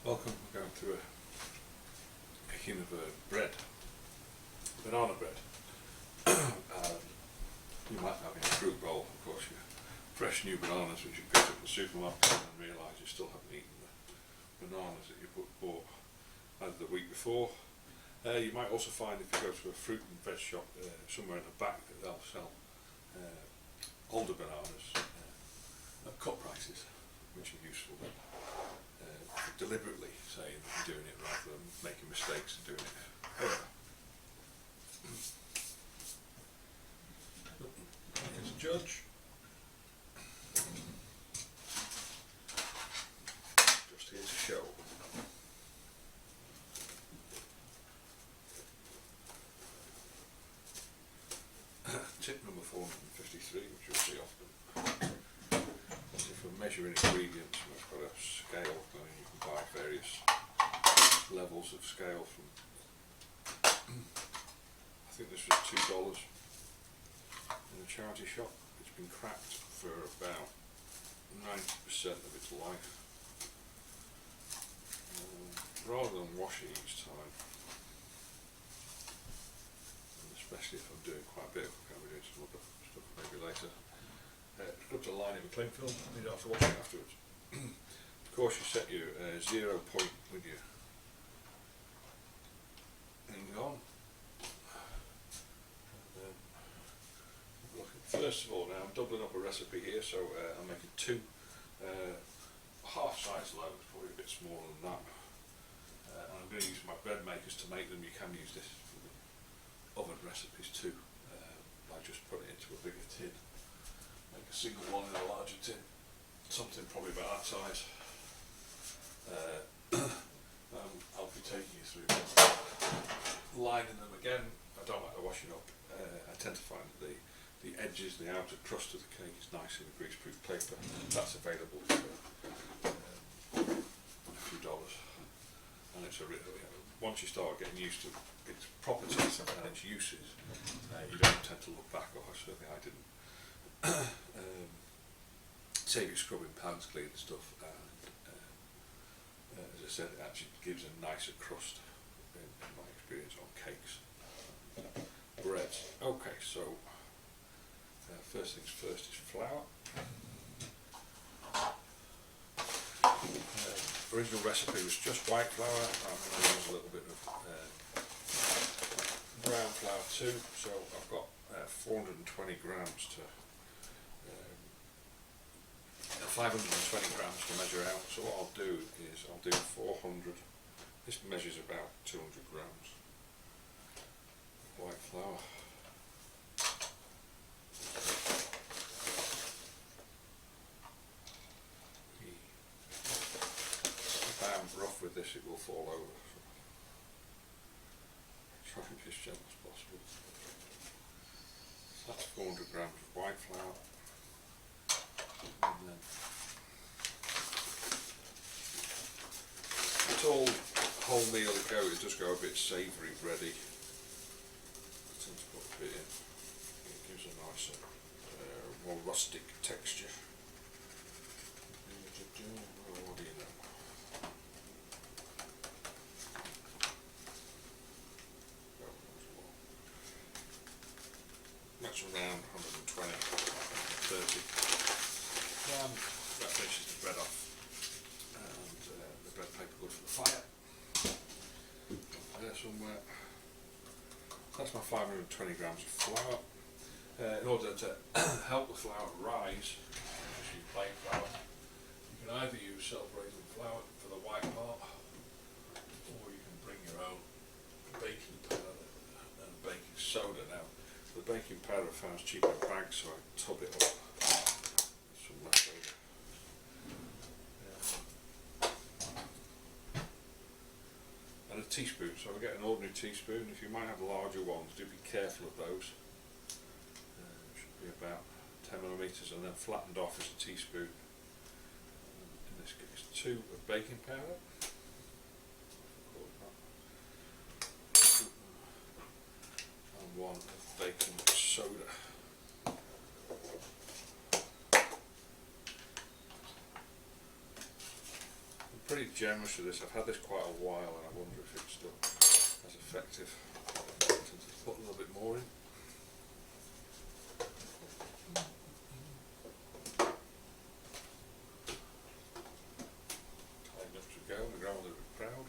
Welcome, we're going through a making of a bread, banana bread. You might have in a fruit bowl, of course, your fresh new bananas which you picked up at the supermarket and realise you still haven't eaten the bananas that you bought either the week before. You might also find if you go to a fruit and veg shop somewhere in the back that they'll sell older bananas at cut prices, which are useful then. Deliberately saying that you're doing it rather than making mistakes and doing it. Here's a judge. Just here to show. Tip number 453, which you'll see often. If we're measuring ingredients, we've got a scale, and you can buy various levels of scale from, I think this was $2 in a charity shop. It's been cracked for about 90% of its life. Rather than wash it each time, and especially if I'm doing quite a bit of cooking, I'll be doing some other stuff maybe later. It's good to line it with cling film, and you don't have to wash it afterwards. Of course, you set your 0 point with your thing on. First of all, now I'm doubling up a recipe here, so I'm making two half-size loaves, probably a bit smaller than that. And I'm going to use my bread makers to make them. You can use this for the oven recipes too, by just putting it into a bigger tin. Make a single one in a larger tin, something probably about that size. I'll be taking you through lining them again. I don't like the washing up. I tend to find that the edges, the outer crust of the cake is nice in a greaseproof paper. That's available for a few dollars. And it's once you start getting used to its properties and its uses, you don't tend to look back, or certainly I didn't. Save you scrubbing pans clean and stuff, and as I said, it actually gives a nicer crust in my experience on cakes and breads. Okay, so first things first is flour. Original recipe was just white flour. I'm going to use a little bit of brown flour too, so I've got 420 grams to 520 grams to measure out. So what I'll do is I'll do 400. This measures about 200 grams white flour. If I am rough with this, it will fall over. So try and be as gentle as possible. So that's 400 grams of white flour. And then it's all wholemeal to go, it does go a bit savoury bready. I tend to put a bit in, it gives a nicer, more rustic texture. What do you know? That's around 120, 130. That finishes the bread off, and the bread paper good for the fire. There somewhere. That's my 520 grams of flour. In order to help the flour rise, just use plain flour. You can either use self-raising flour for the white part, or you can bring your own baking powder and baking soda. Now, the baking powder I found is cheap in bags, so I tub it up. Some leftover. And a teaspoon, so I get an ordinary teaspoon. If you might have larger ones, do be careful of those. It should be about 10 millimeters, and then flattened off as a teaspoon. In this case, 2 of baking powder. And 1 of baking soda. pretty generous with this. I've had this quite a while and I wonder if it's still as effective. I tend to put a little bit more in. Tight enough to go, the grandma's a bit proud.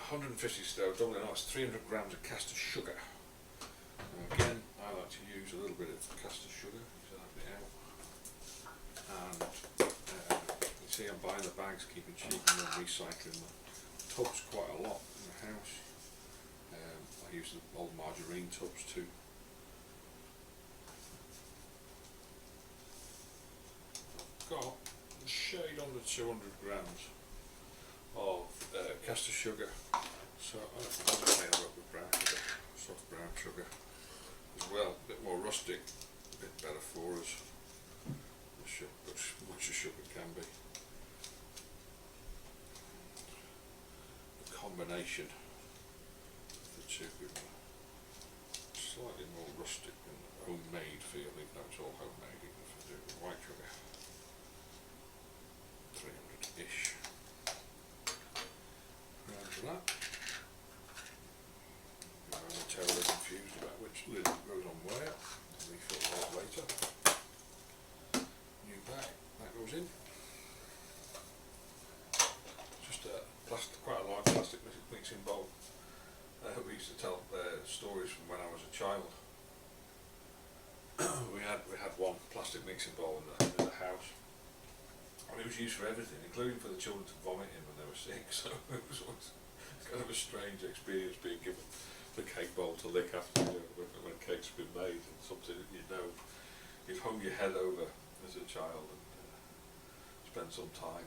150 still, doubling out, it's 300 grams of caster sugar. Now again, I like to use a little bit of caster sugar, so that'll be out. And you see I'm buying the bags, keeping cheap, and then recycling the tubs quite a lot in the house. I use the old margarine tubs too. I've got a shade under 200 grams of caster sugar, so I'll pair up with brown sugar, soft brown sugar as well, a bit more rustic, a bit better for us, much as sugar can be. The combination of the two give a slightly more rustic and homemade feel, even though it's all homemade, even if I do it with white sugar. 300-ish. That. I'm terribly confused about which lid goes on where. I'll refill that later. New bag, that goes in. Just a quite a large plastic mixing bowl. We used to tell stories from when I was a child. we had one plastic mixing bowl in the house. And it was used for everything, including for the children to vomit in when they were sick, so it was always kind of a strange experience being given the cake bowl to lick after, when cake's been made, and something that you've hung your head over as a child and spent some time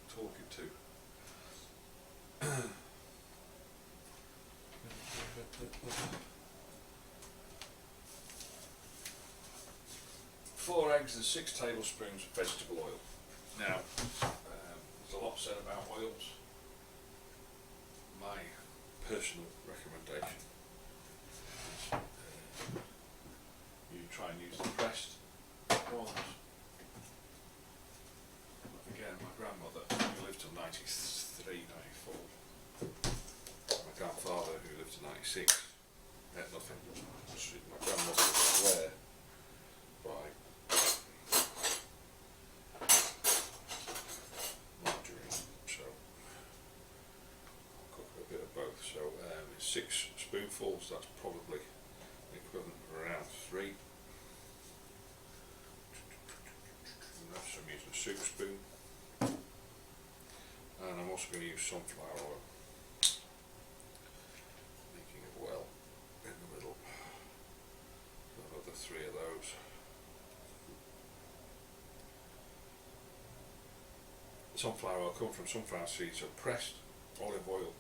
talking to. 4 eggs and 6 tablespoons of vegetable oil. Now, there's a lot said about oils. My personal recommendation is you try and use the pressed ones. Again, my grandmother, who lived till 93, 94. My grandfather, who lived to 96, had nothing. My grandmother would swear by margarine, so I'll cook a bit of both. So it's 6 spoonfuls, that's probably the equivalent of around 3. So I'm using a soup spoon, and I'm also going to use sunflower oil, making it well in the middle. Another 3 of those. Sunflower oil come from sunflower seeds, so pressed olive oil,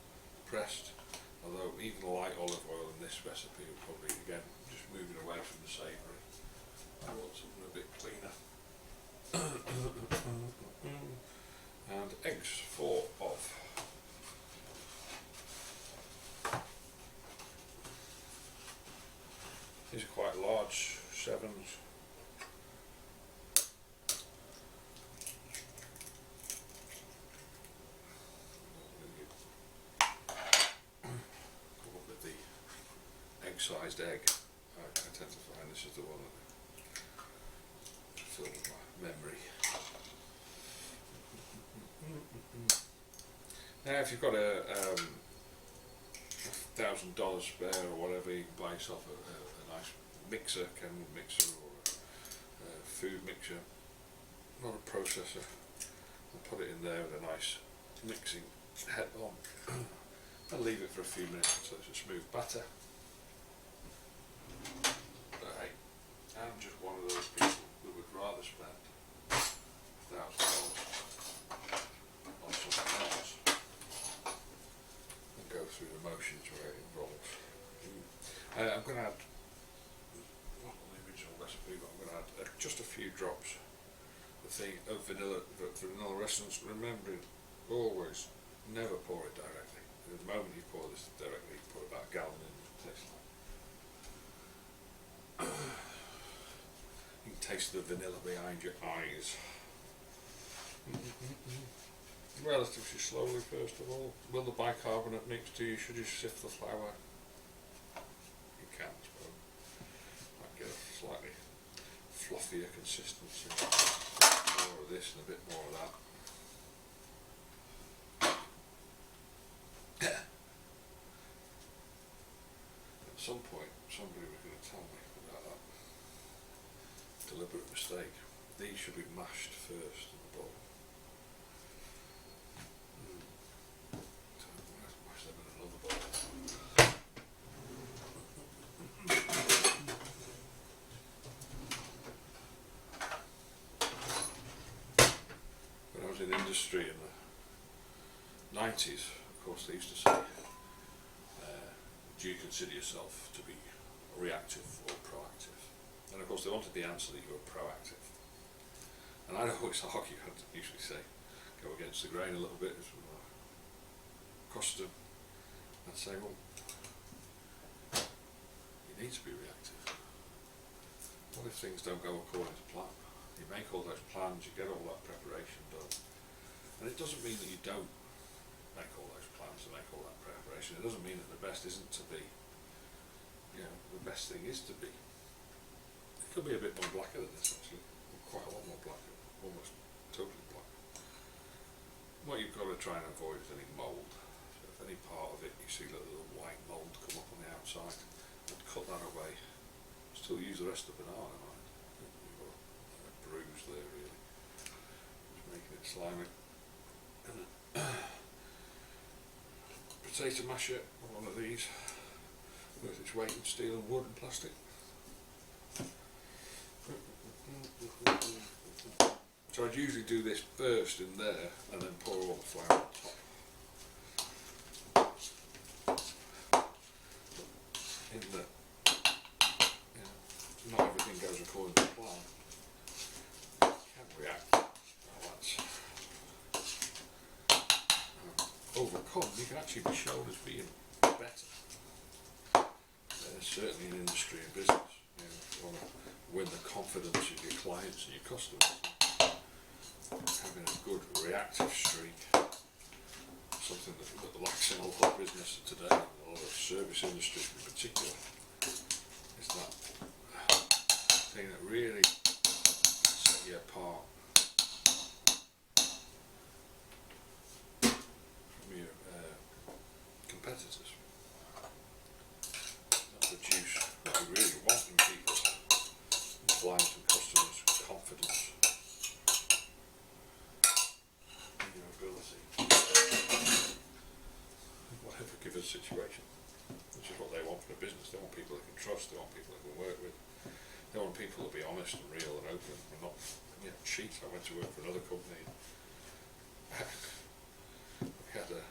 pressed, although even light olive oil in this recipe will probably, again, just moving away from the savoury. I want something a bit cleaner. And eggs, 4 of. These are quite large, 7s. Come up with the egg-sized egg. I tend to find this is the one that fills my memory. Now, if you've got a $1,000 spare or whatever, you can buy yourself a nice mixer, chemical mixer, or a food mixer, not a processor, and put it in there with a nice mixing head on, and leave it for a few minutes so it's a smooth batter. But hey, I'm just one of those people who would rather spend $1,000 on something else and go through the motions where it involves. I'm going to add, not the original recipe, but I'm going to add just a few drops of vanilla essence, remembering always never pour it directly. The moment you pour this directly, you put about a gallon in, it tastes like. You can taste of the vanilla behind your eyes. Relatively slowly first of all. Will the bicarbonate mix to you? Should you sift the flour? You can, I suppose. Might get a slightly fluffier consistency. More of this and a bit more of that. At some point somebody was going to tell me about that deliberate mistake. These should be mashed first in the bowl. Mash them in another bowl. When I was in industry in the 90s, of course they used to say, do you consider yourself to be reactive or proactive? And of course they wanted the answer that you were proactive. And I'd always argue, I'd usually say, go against the grain a little bit as a custom. I'd say, well, you need to be reactive. What if things don't go according to plan? You make all those plans, you get all that preparation done. And it doesn't mean that you don't make all those plans and make all that preparation. It doesn't mean that the best isn't to be. The best thing is to be. It could be a bit more blacker than this actually, quite a lot more blacker, almost totally black. What you've got to try and avoid is any mould. So if any part of it you see a little white mould come up on the outside, and cut that away. Still use the rest of the banana, right? You've got a bruise there really, just making it slimy. And potato masher, one of these, with its weight in steel and wood and plastic. So I'd usually do this first in there and then pour all the flour on top. In that, not everything goes according to plan. You can't react. Overcome, you can actually be shown as being better. Certainly in industry and business, you want to win the confidence of your clients and your customers. Having a good reactive streak, something that lacks in a lot of business today, a lot of service industries in particular, is that thing that really sets you apart from your competitors. Produce what you really want in people, clients and customers, confidence in your ability, whatever given situation, which is what they want from a business. They want people they can trust, they want people they can work with, they want people to be honest and real and open and not cheat. I went to work for another company and we had a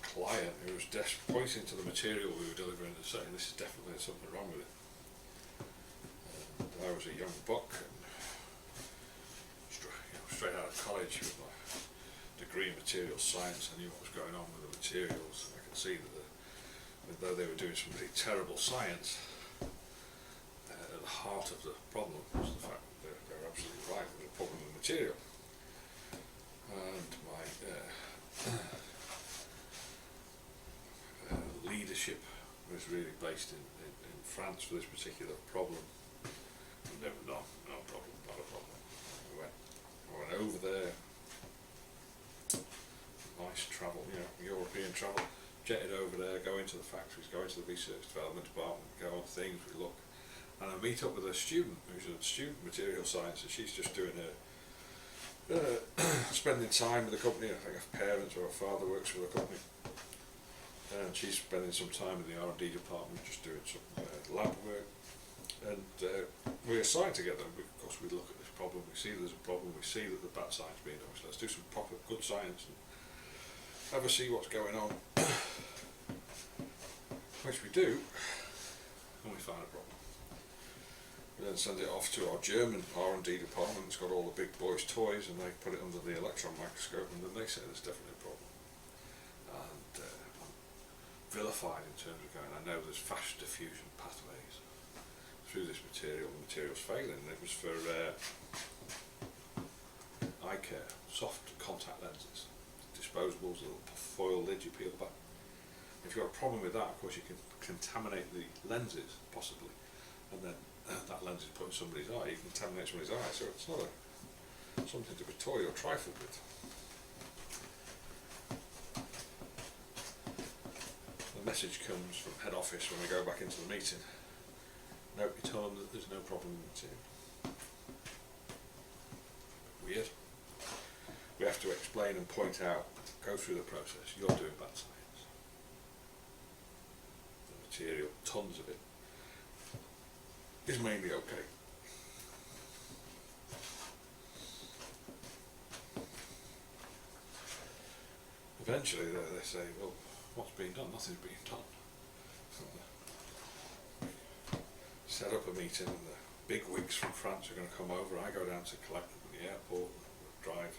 client who was pointing to the material we were delivering and saying this is definitely something wrong with it. And I was a young buck and straight out of college with my degree in material science. I knew what was going on with the materials. I could see that though they were doing some pretty terrible science, at the heart of the problem was the fact that they were absolutely right. There was a problem with the material. And my leadership was really based in France for this particular problem. No problem, not a problem. I went over there, nice travel, European travel, jetted over there, go into the factories, go into the research development department, go on things, we look, and I meet up with a student who's a student in material science, and she's just doing her spending time with the company. I think her parents or her father works for the company. And she's spending some time in the R&D department just doing some lab work, and we assign together. Of course we look at this problem, we see there's a problem, we see that the bad science being done, so let's do some proper good science and have a see what's going on. Which we do, and we find a problem. We then send it off to our German R&D department. It's got all the big boys' toys, and they put it under the electron microscope, and then they say there's definitely a problem. And vilified in terms of going, I know there's fast diffusion pathways, through this material, the material's failing, and it was for eye care, soft contact lenses, disposables, a little foil lid you peel back. If you've got a problem with that, of course you can contaminate the lenses, possibly, and then that lens is put in somebody's eye, you can contaminate somebody's eye, so it's not something to be toyed or trifled with. The message comes from head office when we go back into the meeting. Nope, you tell them that there's no problem with the material. Weird. We have to explain and point out, go through the process, you're doing bad science. The material, tons of it, is mainly okay. Eventually they say, well, what's being done? Nothing's being done. Set up a meeting and the big wigs from France are going to come over. I go down to collect them at the airport, drive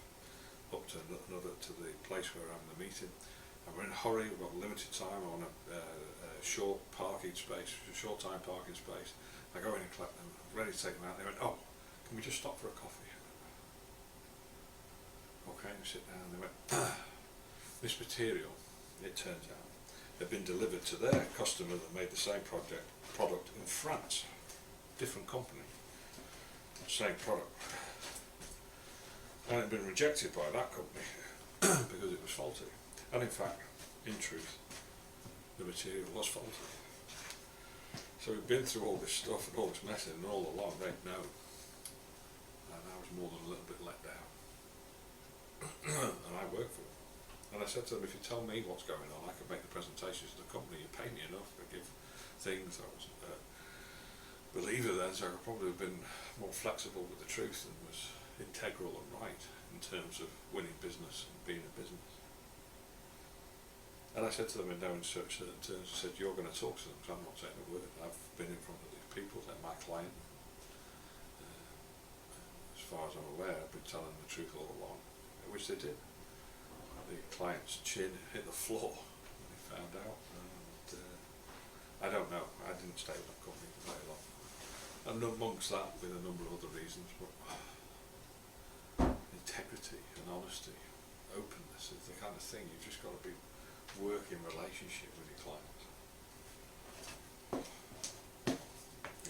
up to the place where we're having the meeting, and we're in a hurry, we've got limited time on a short parking space, short time parking space. I go in and collect them, ready to take them out. They went, oh, can we just stop for a coffee? Okay, we sit down. They went, this material, it turns out, had been delivered to their customer that made the same product in France. Different company, same product. And it had been rejected by that company because it was faulty. And in fact, in truth, the material was faulty. So we've been through all this stuff and all this messing, and all along they'd known. And I was more than a little bit let down. And I work for them. And I said to them, if you tell me what's going on, I can make the presentations to the company. You pay me enough to give things. I wasn't a believer then, so I could probably have been more flexible with the truth and was integral and right in terms of winning business and being in business. And I said to them in no such terms, I said, you're going to talk to them because I'm not saying a word. I've been in front of these people, they're my client. As far as I'm aware, I've been telling them the truth all along, which they did. The client's chin hit the floor when he found out, and I don't know, I didn't stay with that company for very long. And amongst that, with a number of other reasons, but integrity and honesty, openness is the kind of thing you've just got to be working relationship with your clients.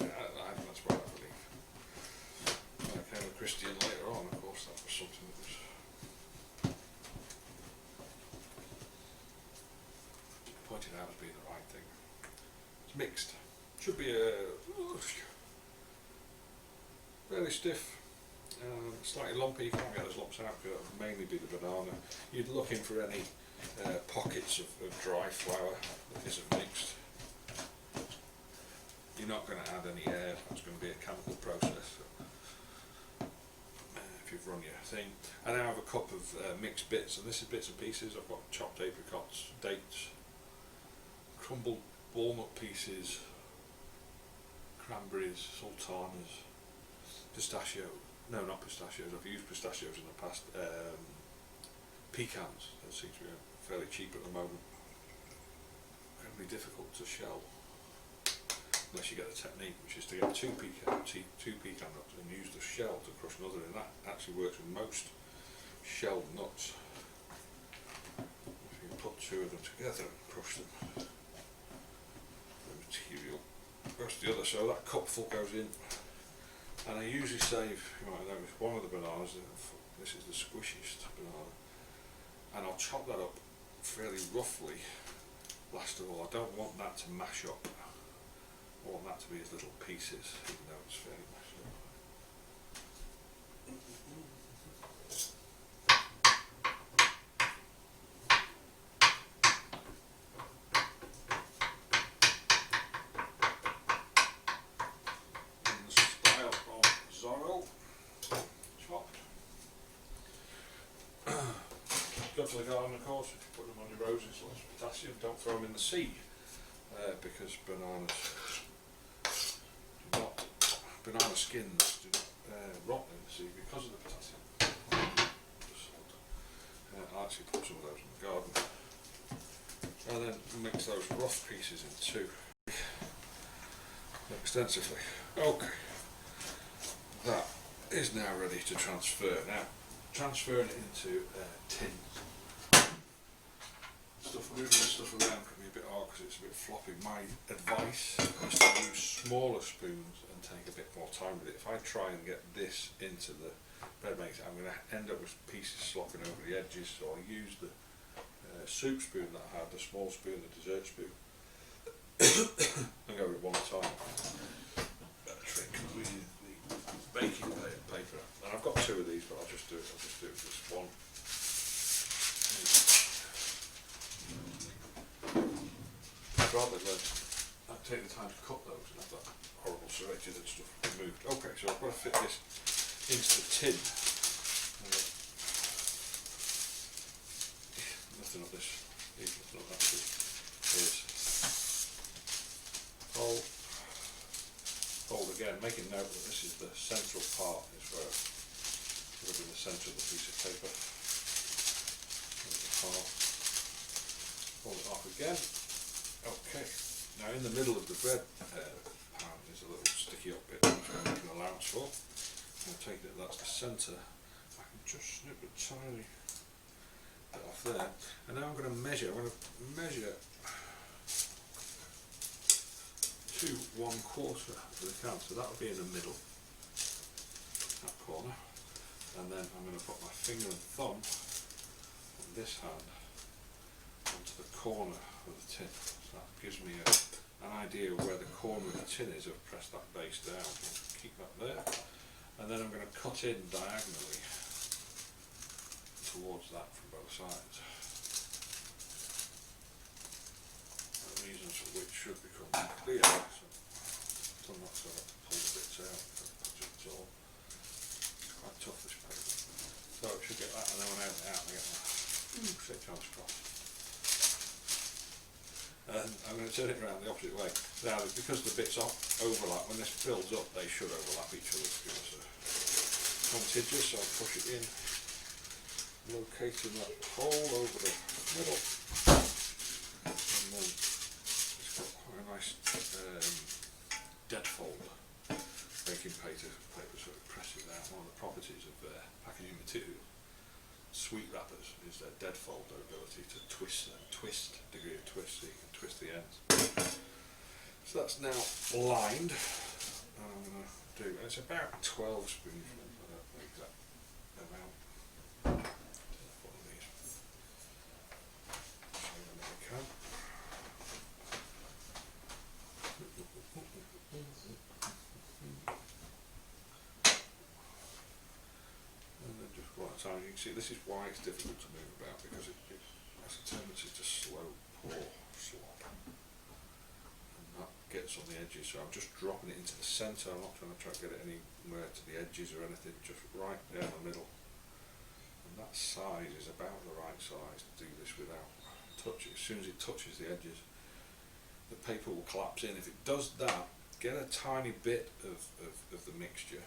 Yeah, that's what I believe. When I became a Christian later on, of course, that was something that was pointed out as being the right thing. It's mixed. Should be fairly stiff, slightly lumpy. You can't get those lumps out because that would mainly be the banana. You'd look in for any pockets of dry flour that isn't mixed. You're not going to add any air, that's going to be a chemical process. If you've run your thing. And I have a cup of mixed bits, and this is bits and pieces. I've got chopped apricots, dates, crumbled walnut pieces, cranberries, sultanas, pistachio. No, not pistachios. I've used pistachios in the past. Pecans. That seems to be fairly cheap at the moment. Incredibly difficult to shell, unless you get the technique, which is to get two pecan nuts and use the shell to crush another. And that actually works with most shelled nuts. If you put two of them together and crush them, the material goes to the other. So that cupful goes in. And I usually save, you might notice, one of the bananas, this is the squishiest banana, and I'll chop that up fairly roughly. Last of all, I don't want that to mash up. I want that to be as little pieces, even though it's fairly mashed up. Go to the garden, of course. If you put them on your roses, less potassium. Don't throw them in the sea because banana skins do not rot in the sea because of the potassium. I'll actually put some of those in the garden, and then mix those rough pieces in too. extensively. Okay, that is now ready to transfer. Now, transferring it into tins. Moving stuff around can be a bit hard because it's a bit floppy. My advice is to use smaller spoons and take a bit more time with it. If I try and get this into the bread mix, I'm going to end up with pieces slopping over the edges, so I'll use the soup spoon that I had, the small spoon, the dessert spoon, and go with one at a time. That trick with the baking paper, and I've got two of these, but I'll just do it with just one. I'd rather take the time to cut those and have that horrible serrated and stuff removed. Okay, so I've got to fit this into the tin. Nothing up this, even not that good. Here's fold again, making note that this is the central part, is where it would be the centre of the piece of paper. There's the half. Fold it off again. Okay, now in the middle of the bread pan is a little sticky up bit which I'm making an allowance for. I'm going to take it, that's the centre. I can just snip a tiny bit off there. And now I'm going to measure to 1/4 of the can, so that will be in the middle, that corner. And then I'm going to put my finger and thumb on this hand onto the corner of the tin. So that gives me an idea of where the corner of the tin is. I've pressed that base down, keep that there. And then I'm going to cut in diagonally towards that from both sides. The reasons for which should become clear. So I'm not so I have to pull the bits out. It's all quite tough, this paper. So it should get that, and then when I open it out, I get my 6 ounce cross. And I'm going to turn it around the opposite way. Now, because the bits overlap, when this builds up, they should overlap each other to give us a contiguous. So I'll push it in, locating that hole over the middle, and then it's got quite a nice deadfold baking paper, so it presses down. One of the properties of packaging material, sweet wrappers, is their deadfold, their ability to twist, degree of twist, so you can twist the ends. So that's now lined, and I'm going to do, it's about 12 spoonfuls, I don't know the exact amount. One of these, so I can. And then just one at a time. You can see this is why it's difficult to move about, because it has a tendency to slow pour slop, and that gets on the edges. So I'm just dropping it into the centre. I'm not trying to get it anywhere to the edges or anything, just right down the middle. And that size is about the right size to do this without touching. As soon as it touches the edges, the paper will collapse in. If it does that, get a tiny bit of the mixture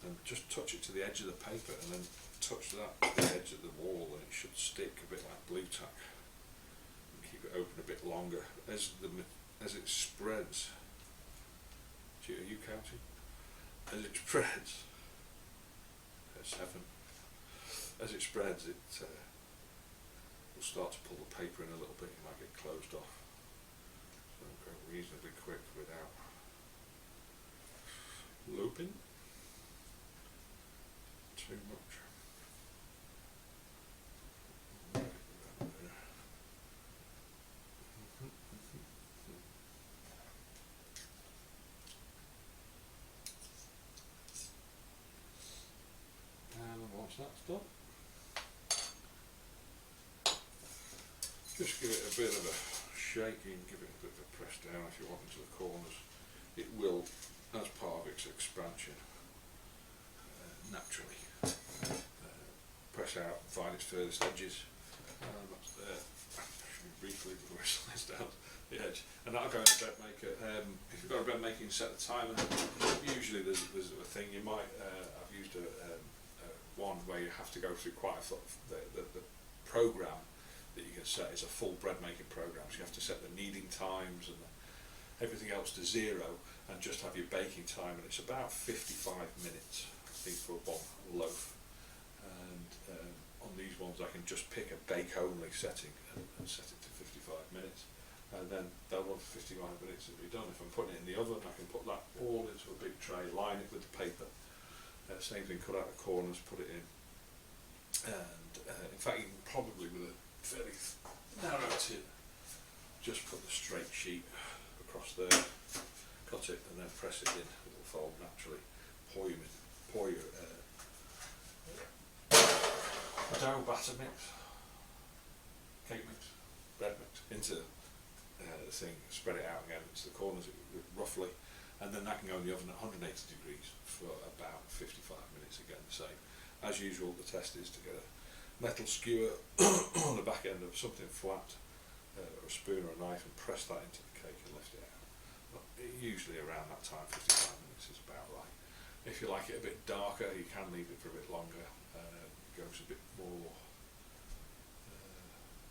and just touch it to the edge of the paper, and then touch that to the edge of the wall, and it should stick a bit like glue tack. And keep it open a bit longer as it spreads. Are you counting? As it spreads, 7. As it spreads, it will start to pull the paper in a little bit. You might get closed off. So go reasonably quick without looping too much. And once that's done, just give it a bit of a shaking, give it a bit of a press down if you want into the corners. It will, as part of its expansion, naturally press out and find its furthest edges. That's there. Briefly before it slides down the edge, and that'll go in the bread maker. If you've got a bread maker, you set the timer. Usually there's a thing you might. I've used one where you have to go through quite the program that you can set is a full bread making program. So you have to set the kneading times and the everything else to 0 and just have your baking time, and it's about 55 minutes I think for one loaf. And on these ones I can just pick a bake only setting and set it to 55 minutes, and then that one for 55 minutes will be done. If I'm putting it in the oven, I can put that all into a big tray, line it with the paper, same thing, cut out the corners, put it in, and in fact you can probably with a fairly narrow tin just put the straight sheet across there, cut it and then press it in, it will fold naturally. Pour your dough batter mix, cake mix, bread mix into the thing, spread it out again into the corners roughly, and then that can go in the oven at 180 degrees for about 55 minutes, again the same. As usual, the test is to get a metal skewer on the back end of something flat, or a spoon or a knife, and press that into the cake and lift it out. But usually around that time, 55 minutes is about right. If you like it a bit darker, you can leave it for a bit longer. It goes a bit more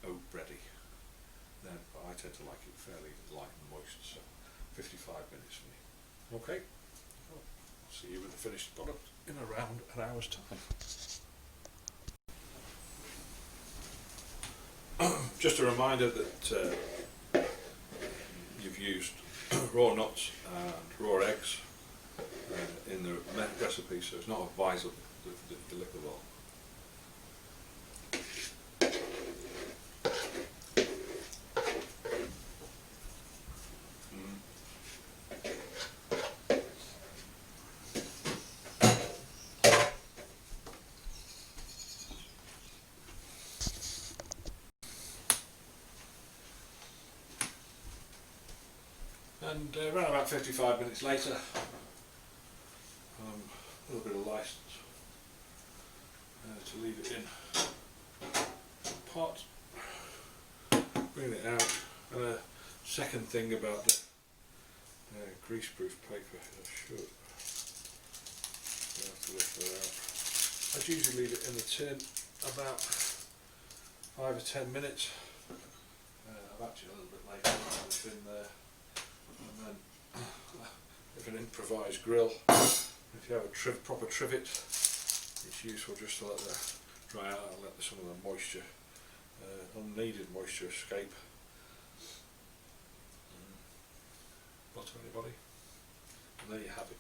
oat bready. Then I tend to like it fairly light and moist, so 55 minutes for me. Okay, I'll see you with the finished product in around an hour's time. Just a reminder that you've used raw nuts and raw eggs in the recipe, so it's not advisable the liquid oil. And around about 55 minutes later, a little bit of license to leave it in the pot, bring it out. And a second thing about the greaseproof paper, I should have to lift that out. I'd usually leave it in the tin about 5 or 10 minutes. I've actually a little bit later it's in there. And then if an improvised grill, if you have a proper trivet, it's useful just to let that dry out and let some of the moisture, unneeded moisture, escape. Butter anybody? And there you have it.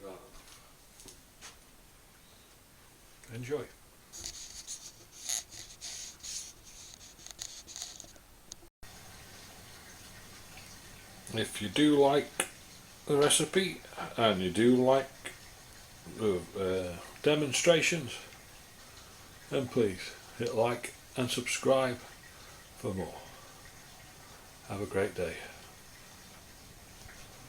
Right. Enjoy. If you do like the recipe and you do like the demonstrations, then please hit like and subscribe for more. Have a great day.